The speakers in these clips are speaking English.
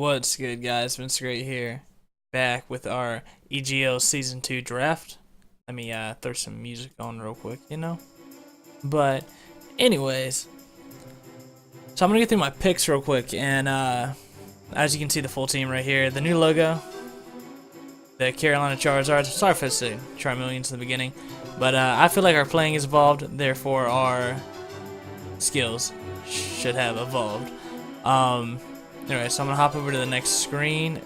What's good, guys? Vince Great here, back with our EGL Season 2 draft. Let me throw some music on real quick. But, anyways, so I'm gonna get through my picks real quick, and as you can see, the full team right here. The new logo, the Carolina Charaizards. Sorry for the Trimillions in the beginning, but I feel like our playing has evolved, therefore our skills should have evolved. Anyway, so I'm gonna hop over to the next screen.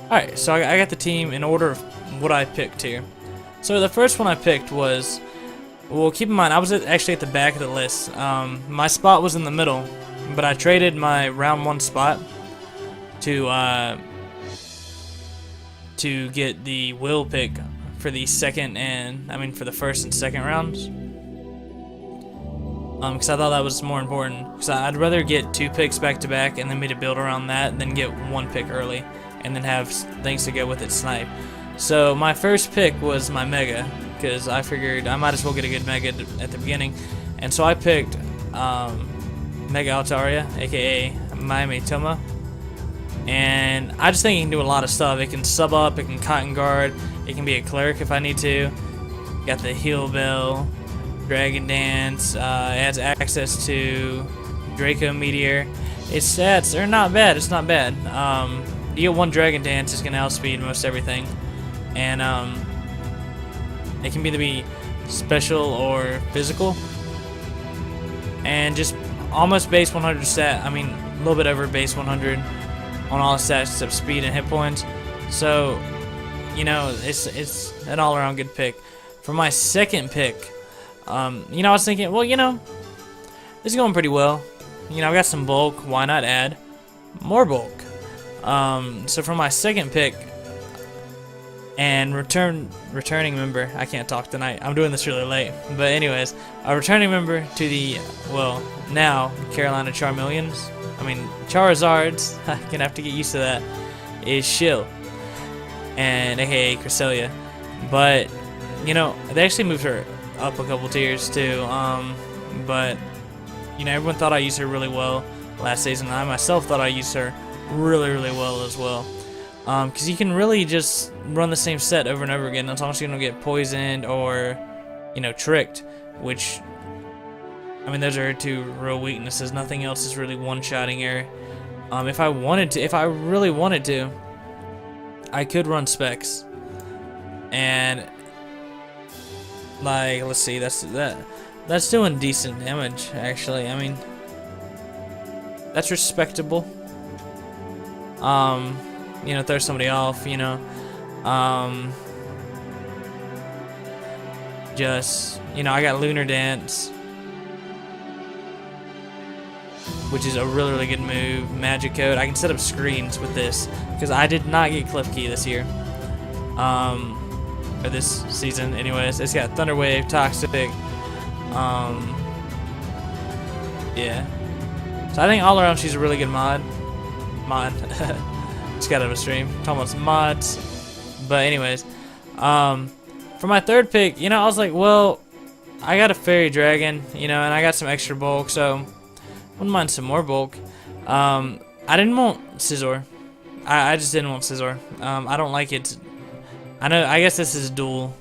Alright, so I got the team in order of what I picked here. So the first one I picked was, well, keep in mind I was actually at the back of the list. My spot was in the middle, but I traded my round 1 spot to get the will pick for the for the first and second rounds. Because I thought that was more important. Because I'd rather get 2 picks back to back and then me to build around that than get 1 pick early and then have things to go with it snipe. So my first pick was my mega, because I figured I might as well get a good mega at the beginning, and so I picked Mega Altaria, aka Miami Toma, and I just think it can do a lot of stuff. It can sub up, it can cotton guard, it can be a cleric if I need to. Got the heal bell. Dragon Dance, adds access to Draco Meteor. Its stats are not bad, it's not bad. You get 1 Dragon Dance, it's going to outspeed most everything. And it can either be special or physical. And just almost base 100 stat, a little bit over base 100 on all stats except speed and hit points. So, it's an all-around good pick. For my second pick, I was thinking, well, this is going pretty well. I got some bulk. Why not add more bulk? So for my second pick, and returning member, I can't talk tonight. I'm doing this really late. But anyways, a returning member to the, now Carolina Charizards. I'm gonna have to get used to that. Is Shill, and aka Cresselia. But they actually moved her up a couple tiers too, but everyone thought I used her really well last season. I myself thought I used her really well as well, because you can really just run the same set over and over again as long as you don't get poisoned or tricked, which those are her 2 real weaknesses. Nothing else is really one-shotting her. If I really wanted to, I could run specs, and let's see, that's doing decent damage, actually. That's respectable. Throw somebody off, I got Lunar Dance, which is a really good move. Magic Code, I can set up screens with this, because I did not get Cliff Key this year. Or this season, anyways. It's got Thunder Wave, Toxic, yeah. So I think all around she's a really good mod. Just got out of a stream talking about some mods. But anyways, for my third pick, I was like, well, I got a Fairy Dragon, and I got some extra bulk, so wouldn't mind some more bulk. I didn't want Scizor. I just didn't want Scizor. I don't like it. I guess this is dual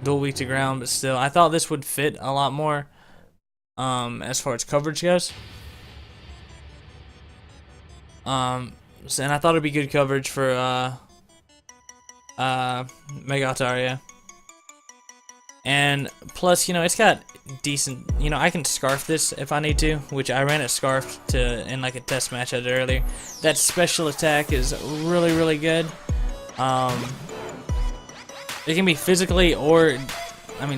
weak to ground, but still, I thought this would fit a lot more, as far as coverage goes. And I thought it'd be good coverage for Mega Altaria. And plus, it's got decent, I can Scarf this if I need to, which I ran it Scarfed in like a test match I did earlier. That special attack is really good. It can be physically or,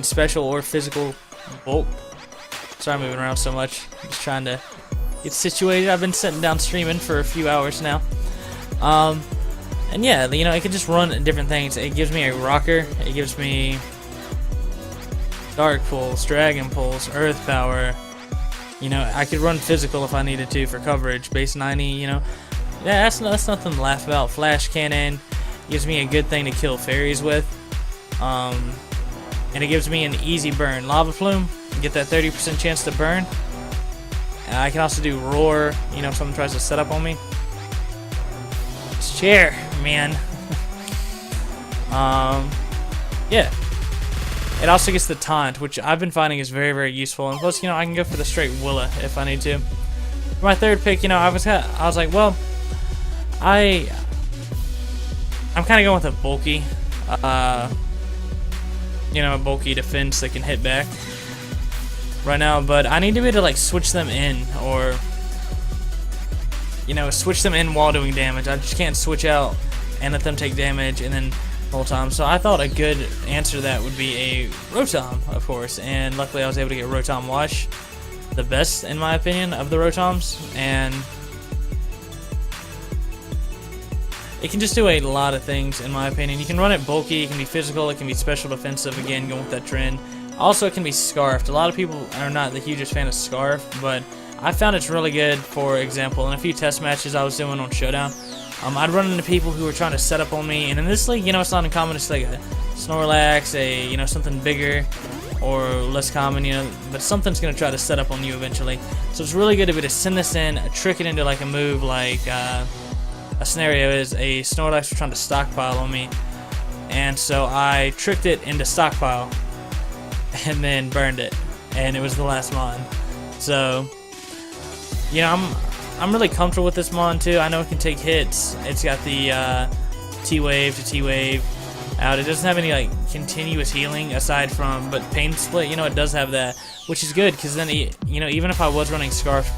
special or physical bulk. Sorry I'm moving around so much. I'm just trying to get situated. I've been sitting down streaming for a few hours now. And yeah, it can just run different things. It gives me a rocker. It gives me Dark Pulse, Dragon Pulse, Earth Power. I could run physical if I needed to for coverage. Base 90, yeah, that's nothing to laugh about. Flash Cannon gives me a good thing to kill fairies with. And it gives me an easy burn. Lava Plume, get that 30% chance to burn. I can also do roar, you know, if someone tries to set up on me. This chair, man. Yeah. It also gets the taunt, which I've been finding is very, very useful. And plus, you know, I can go for the straight Willa if I need to. For my third pick, you know, I was like, well, I'm kind of going with a bulky, you know, a bulky defense that can hit back right now. But I need to be able to like switch them in, or you know, switch them in while doing damage. I just can't switch out and let them take damage and then the whole time. So I thought a good answer to that would be a Rotom, of course, and luckily I was able to get Rotom Wash, the best in my opinion of the Rotoms, and it can just do a lot of things in my opinion. You can run it bulky, it can be physical, it can be special defensive, again going with that trend. Also it can be Scarfed. A lot of people are not the hugest fan of Scarf, but I found it's really good. For example, in a few test matches I was doing on Showdown, I'd run into people who were trying to set up on me, and in this league, you know, it's not uncommon to see like a Snorlax, you know, something bigger or less common, you know, but something's gonna try to set up on you eventually. So it's really good to be to send this in, trick it into like a move, like a scenario is a Snorlax was trying to stockpile on me, and so I tricked it into stockpile and then burned it, and it was the last mon. So, you know, I'm really comfortable with this mon too. I know it can take hits. It's got the T-Wave to T-Wave out. It doesn't have any like continuous healing aside from, but Pain Split, you know, it does have that, which is good because then, you know, even if I was running Scarf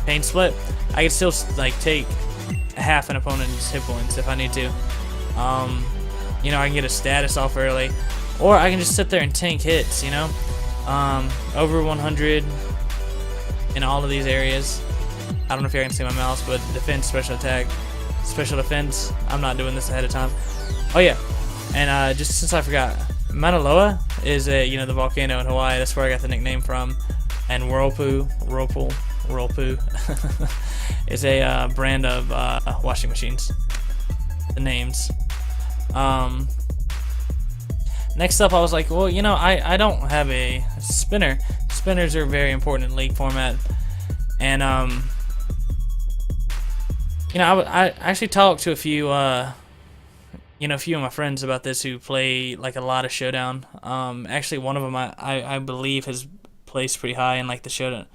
Pain Split, I could still like take half an opponent's hit points if I need to. You know, I can get a status off early, or I can just sit there and tank hits, you know, over 100 in all of these areas. I don't know if you can see my mouse, but defense, special attack, special defense. I'm not doing this ahead of time. Oh yeah, and just since I forgot, Mauna Loa is you know, the volcano in Hawaii. That's where I got the nickname from. And Whirlpool is a brand of washing machines. The names. Next up, I was like, well, you know, I don't have a spinner. Spinners are very important in league format, and you know, I actually talked to a few you know, a few of my friends about this who play like a lot of Showdown. Actually, one of them I believe has placed pretty high in like the Showdown,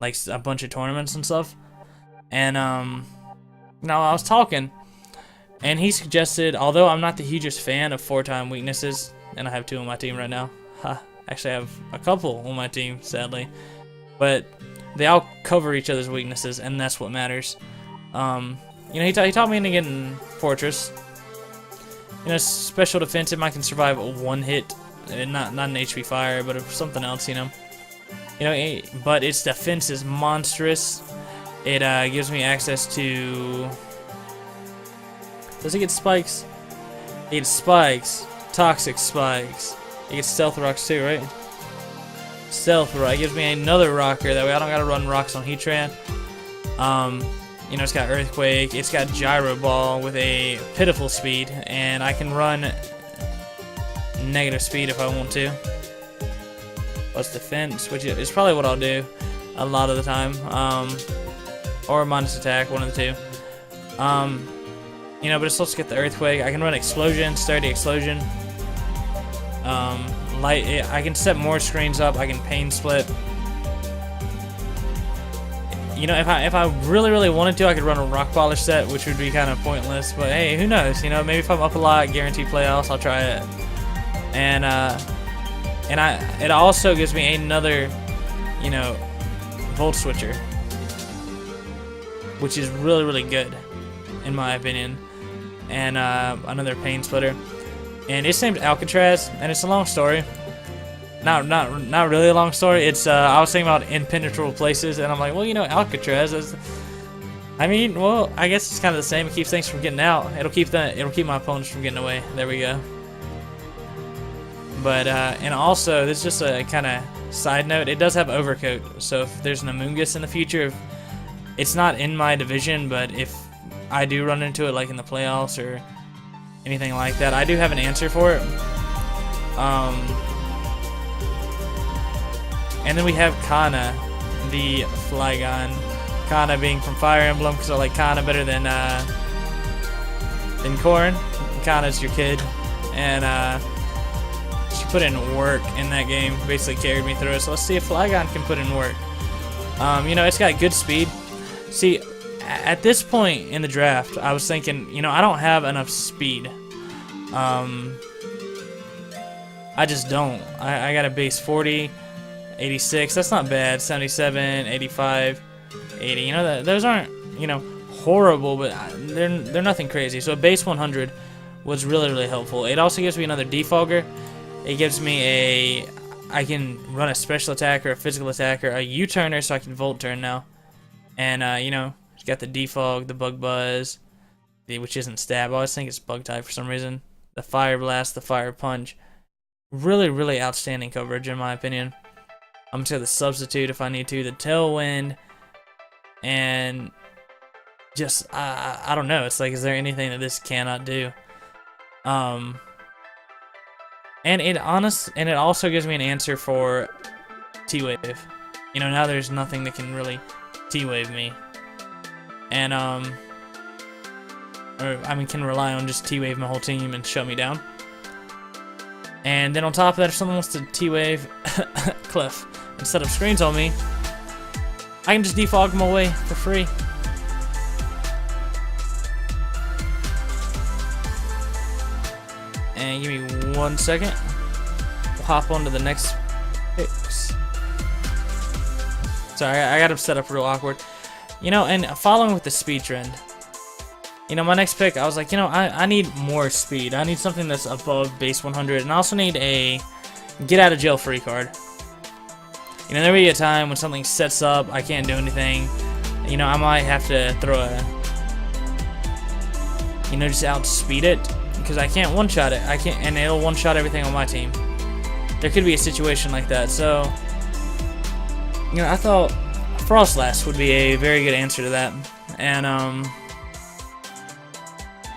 like a bunch of tournaments and stuff. And now I was talking, and he suggested, although I'm not the hugest fan of 4-time weaknesses, and I have 2 on my team right now. Actually, I have a couple on my team, sadly, but they all cover each other's weaknesses, and that's what matters. You know, he taught me into getting Fortress. You know, special defensive, I can survive a 1 hit, not an HP fire, but something else. You know, but its defense is monstrous. It gives me access to. Does it get spikes? It gets spikes, toxic spikes. It gets stealth rocks too, right? Stealth rock. It gives me another rocker. That way I don't gotta run rocks on Heatran. You know, it's got Earthquake. It's got Gyro Ball with a pitiful speed, and I can run negative speed if I want to. Plus defense, which is probably what I'll do a lot of the time. Or minus attack, one of the 2. You know, but it's supposed to get the Earthquake. I can run Explosion, Sturdy Explosion. I can set more screens up. I can Pain Split. You know, if I really wanted to, I could run a Rock Polish set, which would be kind of pointless. But hey, who knows? You know, maybe if I'm up a lot, guaranteed playoffs, I'll try it. And it also gives me another, you know, Volt Switcher, which is really good, in my opinion. And another Pain Splitter. And it's named Alcatraz, and it's a long story. Not really a long story. It's I was thinking about impenetrable places, and I'm like, well, you know, Alcatraz is. I mean, well, I guess it's kind of the same. It keeps things from getting out. It'll keep my opponents from getting away. There we go. But and also, this is just a kind of side note. It does have Overcoat, so if there's an Amoonguss in the future, it's not in my division, but if I do run into it, like in the playoffs or anything like that, I do have an answer for it. And then we have Kana, the Flygon. Kana being from Fire Emblem, because I like Kana better than Corrin. Kana's your kid, and she put in work in that game, basically carried me through it. So let's see if Flygon can put in work. You know, it's got good speed. See, at this point in the draft, I was thinking, you know, I don't have enough speed. I just don't. I got a base 40, 86. That's not bad. 77, 85, 80. You know, those aren't, you know, horrible, but they're nothing crazy. So a base 100 was really helpful. It also gives me another defogger. It gives me I can run a special attacker, a physical attacker, a U-turner, so I can Volt Turn now. And you know, it's got the defog, the bug buzz, which isn't stab. I always think it's bug type for some reason. The fire blast, the fire punch. Really outstanding coverage in my opinion. I'm just gonna substitute if I need to. The tailwind, and just I don't know. It's like, is there anything that this cannot do? And it also gives me an answer for T-Wave. You know, now there's nothing that can really T-Wave me. And or I mean, can rely on just T-Wave my whole team and shut me down. And then on top of that, if someone wants to T-Wave Cliff and set up screens on me, I can just defog them away for free. And give me 1 second. We'll hop on to the next picks. Sorry, I got them set up real awkward. You know, and following with the speed trend, you know, my next pick, I was like, you know, I need more speed. I need something that's above base 100, and I also need a get out of jail free card. You know, there may be a time when something sets up, I can't do anything. You know, I might have to throw a, you know, just outspeed it, because I can't one-shot it. I can't, and it'll one-shot everything on my team. There could be a situation like that. So, you know, I thought Frostlass would be a very good answer to that, and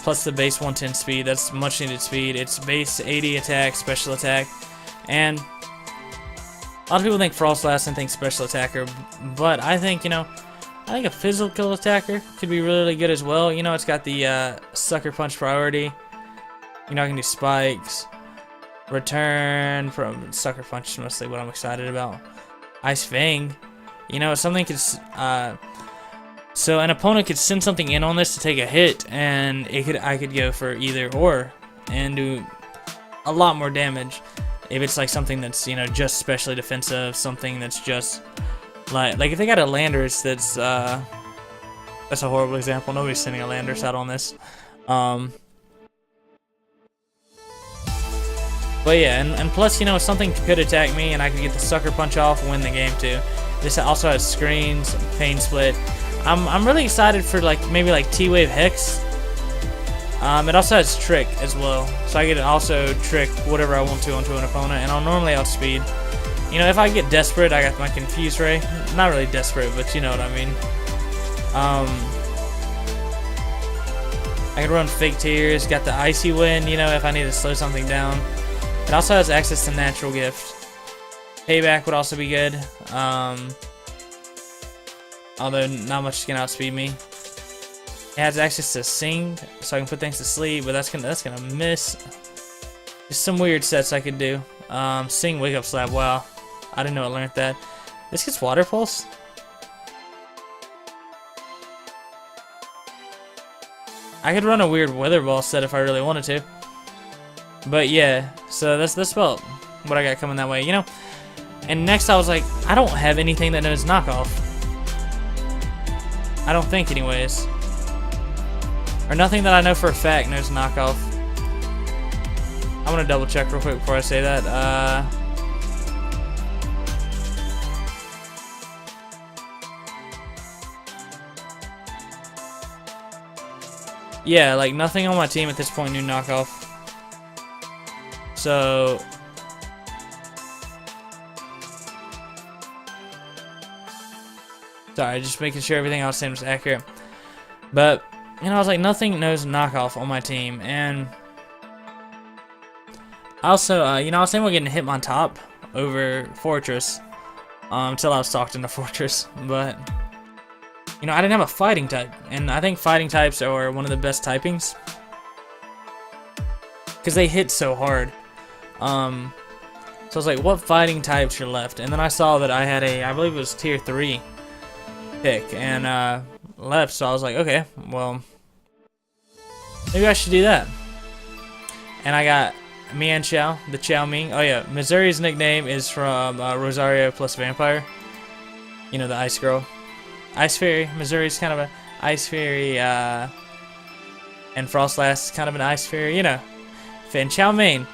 plus the base 110 speed. That's much needed speed. It's base 80 attack, special attack, and a lot of people think Frostlass and think special attacker, but I think, you know, I think a physical attacker could be really good as well. You know, it's got the sucker punch priority. You know, I can do spikes, return from sucker punch is mostly what I'm excited about. Ice Fang, you know, something could so an opponent could send something in on this to take a hit, and I could go for either or and do a lot more damage if it's like something that's, you know, just specially defensive, something that's just like if they got a Landorus that's a horrible example. Nobody's sending a Landorus out on this. But yeah, and plus, you know, something could attack me and I could get the sucker punch off and win the game too. This also has screens, pain split. I'm really excited for maybe T-Wave Hex. It also has trick as well, so I could also trick whatever I want to onto an opponent, and I'll normally outspeed. You know, if I get desperate, I got my Confuse Ray. Not really desperate, but you know what I mean. I could run Fake Tears, got the Icy Wind, you know, if I need to slow something down. It also has access to Natural Gift. Payback would also be good. Although not much can outspeed me. It has access to Sing, so I can put things to sleep, but that's gonna miss. There's some weird sets I could do. Sing Wake Up Slap, wow. I didn't know I learned that. This gets Water Pulse. I could run a weird Weather Ball set if I really wanted to. But yeah, so that's about what I got coming that way, you know? And next I was like, I don't have anything that knows knockoff. I don't think anyways. Or nothing that I know for a fact knows knockoff. I'm gonna double check real quick before I say that. Yeah, like nothing on my team at this point knew knockoff. So sorry, just making sure everything else seems accurate. But you know, I was like, nothing knows knockoff on my team, and also, you know, I was thinking about getting Hitmontop over Fortress. until I was talked into Fortress. But you know, I didn't have a fighting type, and I think fighting types are one of the best typings because they hit so hard. So I was like, what fighting types are left? And then I saw that I had I believe it was tier 3 pick, and left. So I was like, okay, well, maybe I should do that. And I got Mian Chao, the Chow Ming. Oh yeah, Missouri's nickname is from Rosario plus Vampire. You know, the Ice Girl. Ice Fairy. Missouri's kind of an Ice Fairy, and Frostlass is kind of an Ice Fairy, you know. And Chow Mein,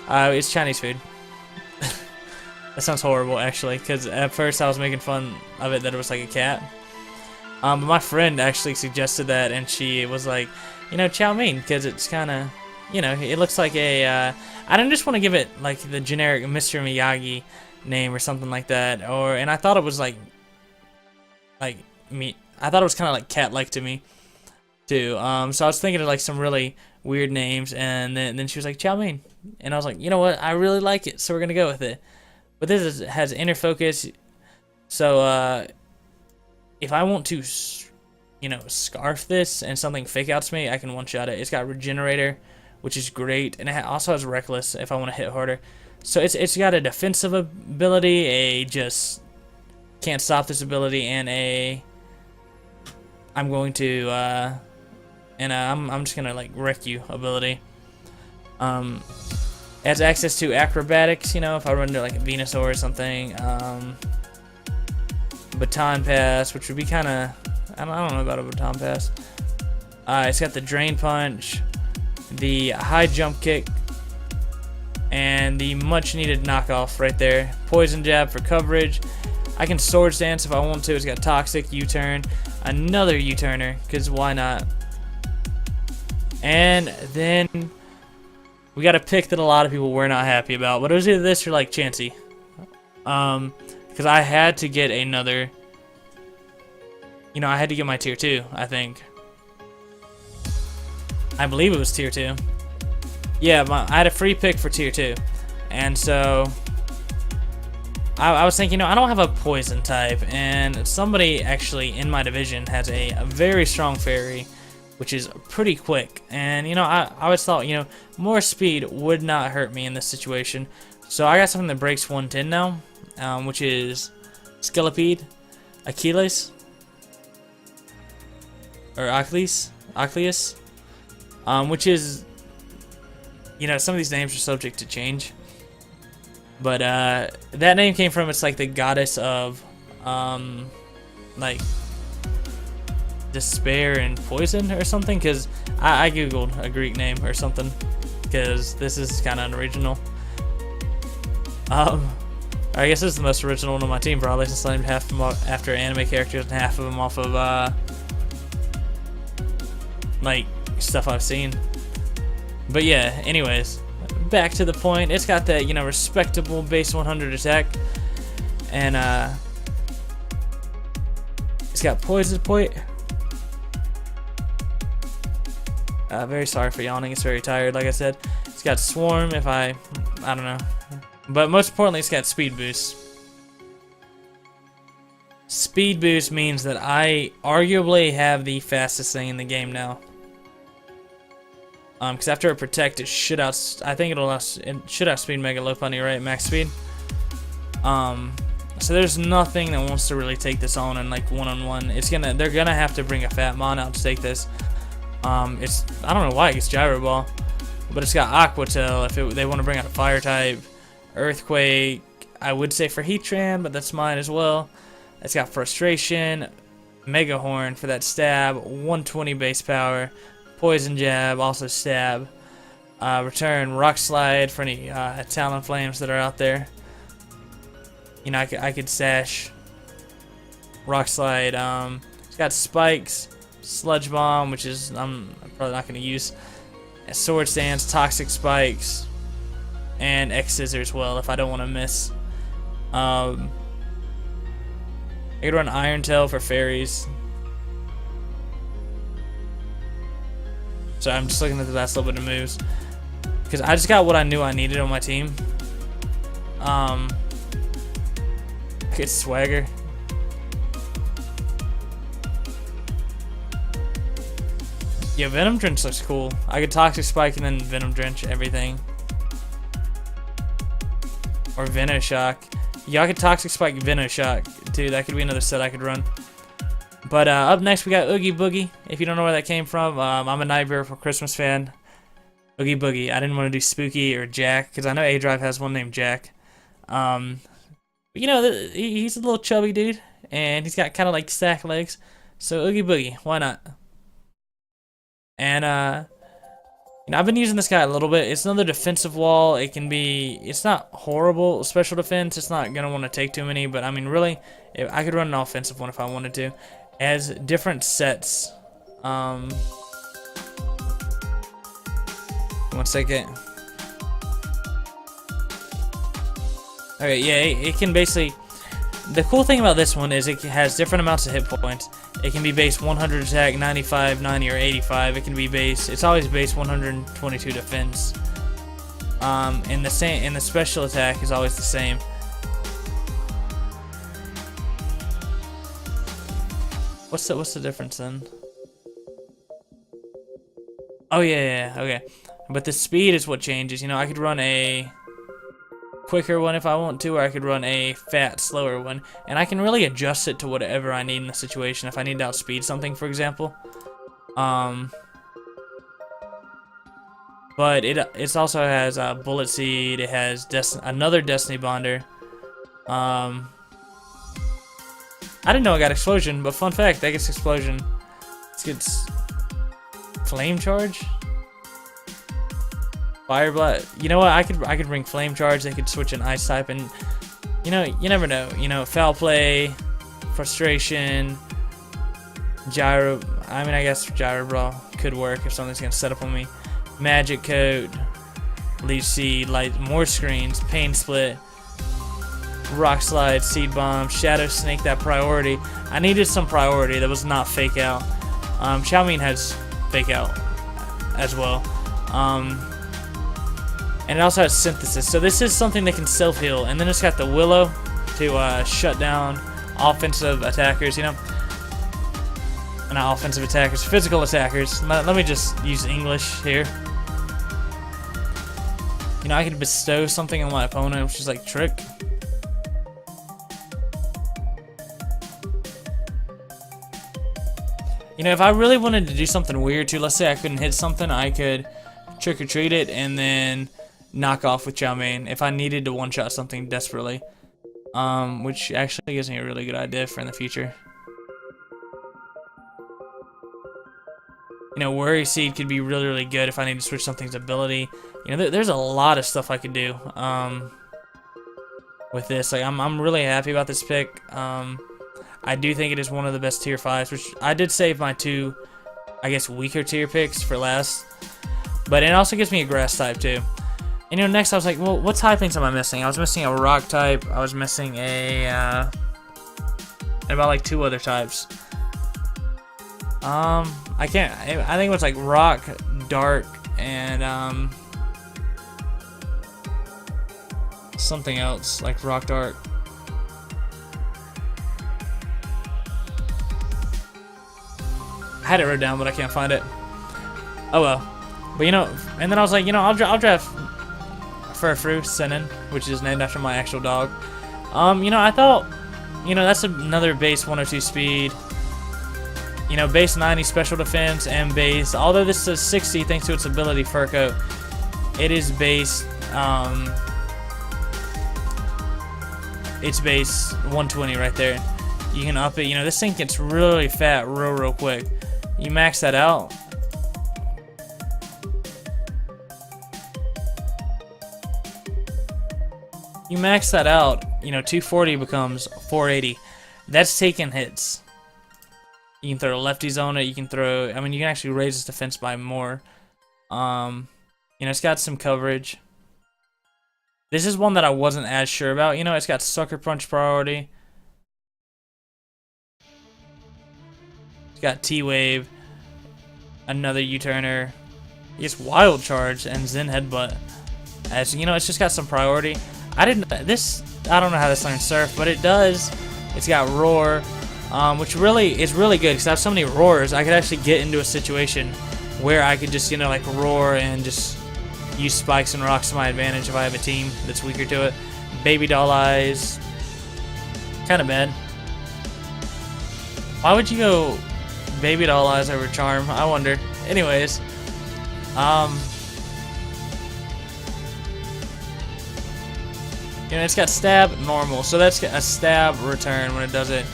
it's Chinese food. That sounds horrible, actually, because at first I was making fun of it that it was like a cat. But my friend actually suggested that, and she was like, you know, Chow Mein, because it's kind of, you know, it looks like a, I didn't just want to give it like the generic Mr. Miyagi name or something like that, and I thought it was like me. I thought it was kind of like cat-like to me, too. So I was thinking of like some really weird names, and then she was like Chow Mein, and I was like, you know what, I really like it, so we're gonna go with it. But this has inner focus, so if I want to, you know, scarf this and something fake outs me, I can one-shot it. It's got Regenerator, which is great, and it also has Reckless if I want to hit harder. So it's got a defensive ability, a just can't stop this ability, and a I'm going to I'm just gonna like wreck you ability. It has access to acrobatics, you know, if I run into like a Venusaur or something. Baton Pass, which would be kind of, I don't know about a Baton Pass. It's got the Drain Punch, the High Jump Kick, and the much needed knockoff right there. Poison Jab for coverage. I can Swords Dance if I want to. It's got Toxic, U-Turn, another U-Turner, because why not? And then we got a pick that a lot of people were not happy about, but it was either this or like Chansey. Because I had to get another, you know, I had to get my tier 2, I think. I believe it was tier 2. Yeah, I had a free pick for tier 2. And so I was thinking, you know, I don't have a poison type, and somebody actually in my division has a very strong fairy, which is pretty quick. And, you know, I always thought, you know, more speed would not hurt me in this situation. So I got something that breaks 110 now, which is Skelepede, Achilles, or Achilles, which is, you know, some of these names are subject to change. But that name came from, it's like the goddess of, like, despair and poison or something, because I googled a Greek name or something, because this is kind of unoriginal. I guess this is the most original one on my team, probably, since I named half of them after anime characters and half of them off of like stuff I've seen. But yeah, anyways, back to the point. It's got that, you know, respectable base 100 attack, and it's got poison point. Very sorry for yawning. It's very tired, like I said. It's got Swarm if I don't know. But most importantly, it's got Speed Boost. Speed Boost means that I arguably have the fastest thing in the game now. Because after it Protect, it should I think it should outspeed Mega Lopunny, right? Max speed. So there's nothing that wants to really take this on in like one-on-one. They're gonna have to bring a Fatmon out to take this. I don't know why it gets Gyro Ball, but it's got Aqua Tail if they want to bring out a Fire type. Earthquake, I would say for Heatran, but that's mine as well. It's got Frustration, Mega Horn for that stab, 120 base power, Poison Jab, also stab, return Rock Slide for any Talonflames that are out there. You know, I could stash Rock Slide. It's got Spikes, Sludge Bomb, which is I'm probably not going to use. Sword Stance, Toxic Spikes, and X Scissors. Well, if I don't want to miss. I could run Iron Tail for fairies. So I'm just looking at the last little bit of moves, because I just got what I knew I needed on my team. Good swagger. Yeah, Venom Drench looks cool. I could Toxic Spike and then Venom Drench everything. Or Venoshock. Yeah, I could Toxic Spike Venoshock too. That could be another set I could run. But up next we got Oogie Boogie. If you don't know where that came from, I'm a Nightmare for Christmas fan. Oogie Boogie. I didn't want to do Spooky or Jack because I know A Drive has one named Jack. You know, he's a little chubby dude and he's got kind of like stack legs. So Oogie Boogie, why not? And you know, I've been using this guy a little bit. It's another defensive wall. It's not horrible special defense. It's not gonna want to take too many, but I mean, really, I could run an offensive one if I wanted to. It has different sets. 1 second. Okay, yeah, it can basically. The cool thing about this one is it has different amounts of hit points. It can be base 100 attack, 95, 90, or 85. It can be base. It's always base 122 defense. And the special attack is always the same. What's the difference then? Oh yeah, okay. But the speed is what changes. You know, I could run a quicker one if I want to, or I could run a fat, slower one, and I can really adjust it to whatever I need in the situation. If I need to outspeed something, for example, but it also has Bullet Seed. It has another Destiny Bonder. I didn't know it got Explosion, but fun fact, that gets Explosion. It gets Flame Charge. Fire Blast. You know what? I could bring Flame Charge. They could switch an Ice type, and you know, you never know. You know, Foul Play, Frustration, Gyro. I mean, I guess Gyro Brawl could work if something's gonna set up on me. Magic Coat, Leech Seed, more screens, Pain Split, Rock Slide, Seed Bomb, Shadow Snake. That priority. I needed some priority that was not Fake Out. Chow Mein has Fake Out as well. And it also has Synthesis. So this is something that can self-heal. And then it's got the Willow to shut down offensive attackers, you know. Not offensive attackers, physical attackers. Let me just use English here. You know, I could bestow something on my opponent, which is like Trick. You know, if I really wanted to do something weird too, let's say I couldn't hit something, I could Trick or Treat it and then knock off with Chow Mein if I needed to one-shot something desperately, which actually gives me a really good idea for in the future. You know, Worry Seed could be really, really good if I need to switch something's ability. You know, there's a lot of stuff I could do with this. Like, I'm really happy about this pick. I do think it is one of the best tier 5s, which I did save my 2, I guess, weaker tier picks for last. But it also gives me a grass type too. And you know, next I was like, well, what typings am I missing? I was missing a rock type. I was missing a and about like 2 other types. I can't. I think it was like rock, dark, and something else like rock, dark. I had it wrote down, but I can't find it. Oh well. But you know, and then I was like, you know, I'll draft Furfru Senin, which is named after my actual dog. You know, I thought, you know, that's another base 102 speed. You know, base 90 special defense and base. Although this is 60 thanks to its ability Fur Coat, it is base. It's base 120 right there. You can up it. You know, this thing gets really fat real quick. You max that out. You max that out, you know, 240 becomes 480. That's taking hits. You can throw lefties on it. You can throw, I mean, you can actually raise its defense by more. You know, it's got some coverage. This is one that I wasn't as sure about. You know, it's got Sucker Punch priority. It's got T-Wave, another U-turner. It's Wild Charge and Zen Headbutt. As you know, it's just got some priority. I I don't know how this learns Surf, but it does. It's got Roar, which really is really good because I have so many roars. I could actually get into a situation where I could just, you know, like roar and just use spikes and rocks to my advantage if I have a team that's weaker to it. Baby doll eyes, kind of bad. Why would you go baby doll eyes over charm? I wonder. Anyways, you know, it's got stab normal, so that's a stab return when it does it.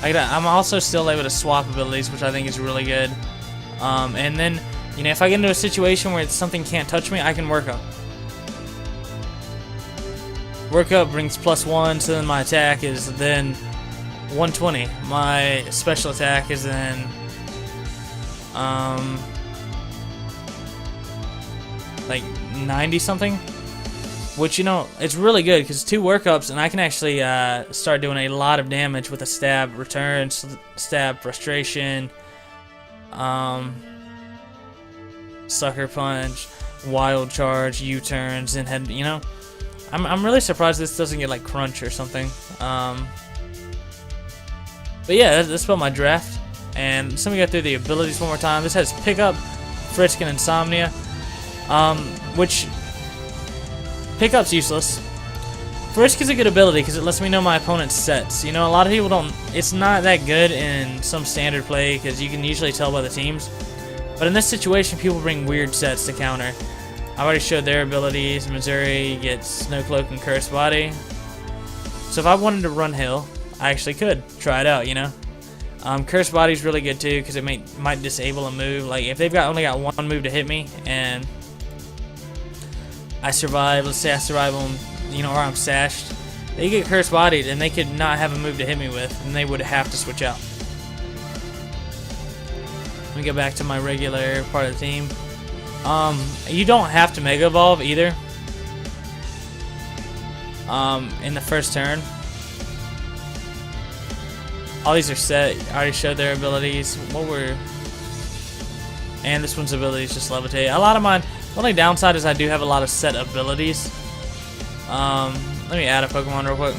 I'm also still able to swap abilities, which I think is really good. And then, you know, if I get into a situation where something can't touch me, I can work up. Work up brings +1, so then my attack is then 120. My special attack is then like 90 something, which, you know, it's really good because 2 workups and I can actually start doing a lot of damage with a stab return, stab frustration, sucker punch, wild charge, U-turns, and head. You know, I'm really surprised this doesn't get like crunch or something. But yeah, that's about my draft. And let me go through the abilities one more time. This has Pickup, Frisk, and Insomnia. Which Pickup's useless. Frisk is a good ability because it lets me know my opponent's sets. You know, a lot of people don't. It's not that good in some standard play because you can usually tell by the teams. But in this situation, people bring weird sets to counter. I already showed their abilities. Missouri gets Snow Cloak and Cursed Body. So if I wanted to run Hill, I actually could try it out. You know, Cursed Body's really good too because it might disable a move. Like if they've only got 1 move to hit me and I survive, let's say I survive on, you know, or I'm sashed, they get Cursed Bodied and they could not have a move to hit me with, and they would have to switch out. Let me get back to my regular part of the team. You don't have to Mega Evolve either in the first turn. All these are set. I already showed their abilities. And this one's ability is just Levitate. A lot of mine. The only downside is I do have a lot of set abilities. Let me add a Pokemon real quick.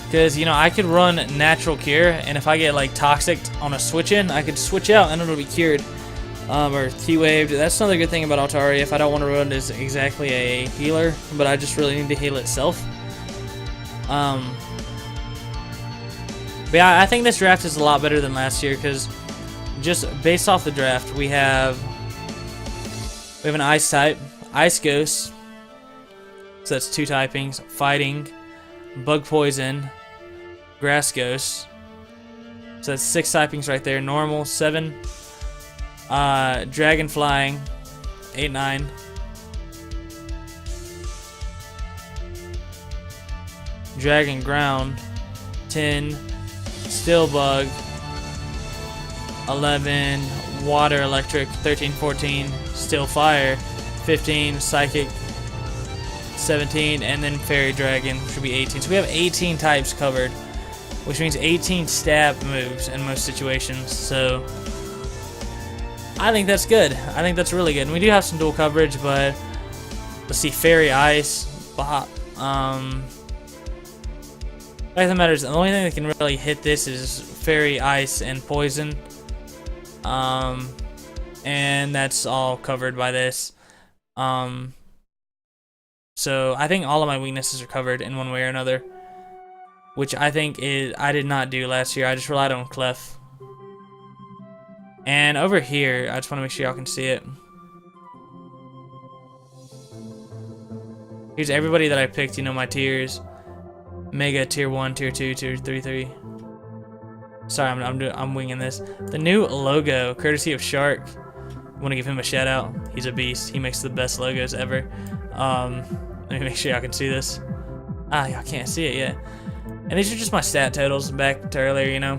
Because, you know, I could run Natural Cure, and if I get like Toxic on a switch in, I could switch out and it'll be cured. Or T-Waved. That's another good thing about Altaria. If I don't want to run as exactly a healer, but I just really need to heal itself. But yeah, I think this draft is a lot better than last year because just based off the draft, we have an Ice type, Ice Ghost, so that's 2 typings, Fighting, Bug Poison, Grass Ghost, so that's 6 typings right there, Normal, 7, Dragon Flying, 8, 9, Dragon Ground, 10, Steel Bug, 11, Water Electric, 13, 14, Steel Fire, 15, Psychic, 17, and then Fairy Dragon, which would be 18. So we have 18 types covered, which means 18 stab moves in most situations. So I think that's good. I think that's really good. And we do have some dual coverage, but let's see, Fairy Ice, Bop. The fact of the matter is, the only thing that can really hit this is Fairy, Ice, and Poison. And that's all covered by this. So I think all of my weaknesses are covered in one way or another, which I think I did not do last year. I just relied on Clef. And over here, I just want to make sure y'all can see it. Here's everybody that I picked, you know, my tiers. Mega, Tier 1, Tier 2, Tier 3. Sorry, I'm winging this. The new logo, courtesy of Shark. I want to give him a shout out. He's a beast. He makes the best logos ever. Let me make sure y'all can see this. Y'all can't see it yet. And these are just my stat totals back to earlier, you know.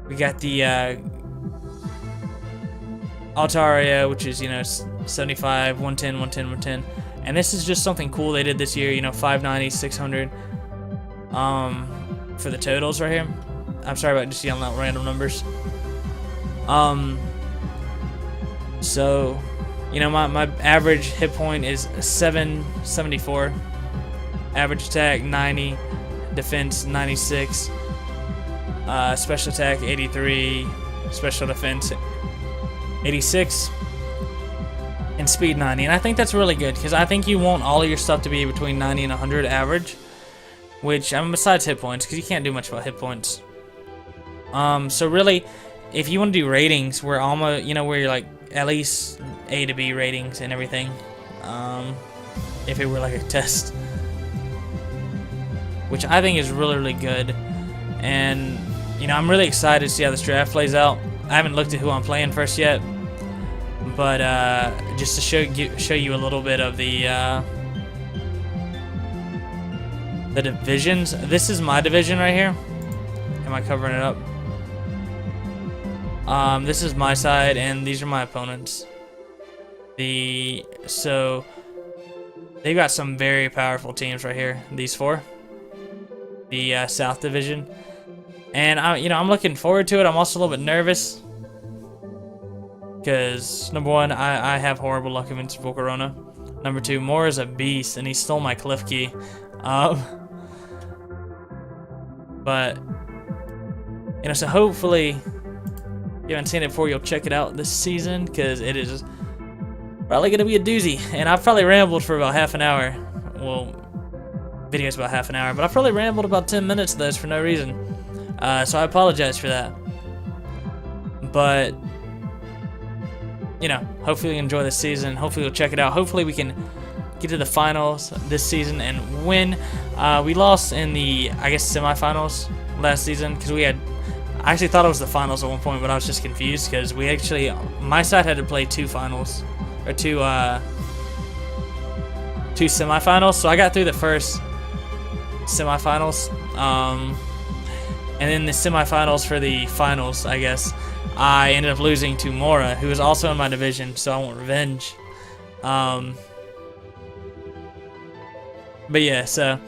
We got the Altaria, which is, you know, 75, 110, 110, 110. And this is just something cool they did this year, you know, 590, 600. For the totals right here. I'm sorry about just yelling out random numbers. So, you know, my average hit point is 774, average attack 90, defense 96, special attack 83, special defense 86, and speed 90. And I think that's really good, because I think you want all of your stuff to be between 90 and 100 average, which, besides hit points, because you can't do much about hit points. So really, if you want to do ratings, we're almost, you know, where you're like at least A to B ratings and everything, if it were like a test, which I think is really, really good. And, you know, I'm really excited to see how this draft plays out. I haven't looked at who I'm playing first yet, but just to show you a little bit of the divisions. This is my division right here. Am I covering it up? This is my side, and these are my opponents. So they've got some very powerful teams right here. These four, the South Division, and I'm looking forward to it. I'm also a little bit nervous because number one, I have horrible luck against Volcarona. Number two, Moore is a beast, and he stole my cliff key. But you know, so hopefully. You haven't seen it before, you'll check it out this season, because it is probably going to be a doozy. And I've probably rambled for about half an hour. Well, video's about half an hour, but I've probably rambled about 10 minutes of this for no reason. So I apologize for that. But, you know, hopefully you enjoy this season. Hopefully you'll check it out. Hopefully we can get to the finals this season and win. We lost in the, I guess, semifinals last season, because I actually thought it was the finals at one point, but I was just confused because my side had to play two finals, or two semifinals. So I got through the first semifinals, and then the semifinals for the finals, I guess, I ended up losing to Mora, who was also in my division, so I want revenge. But yeah, so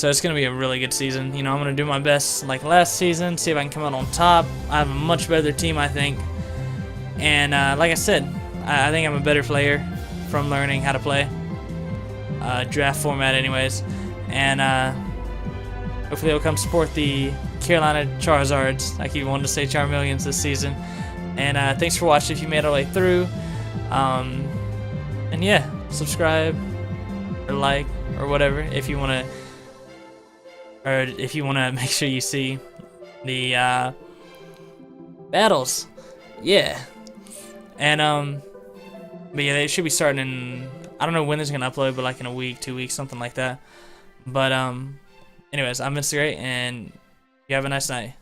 it's going to be a really good season. You know, I'm going to do my best like last season, see if I can come out on top. I have a much better team, I think. And like I said, I think I'm a better player from learning how to play. Draft format anyways. And hopefully they'll come support the Carolina Charaizards. I keep wanting to say Charmeleons this season. And thanks for watching if you made it all the way through. And yeah, subscribe or like or whatever if you want to. Or if you want to make sure you see the battles, yeah. And but yeah, they should be starting in, I don't know when this is gonna upload, but like in a week, 2 weeks, something like that. But anyways, I'm Mr. Great, and you have a nice night.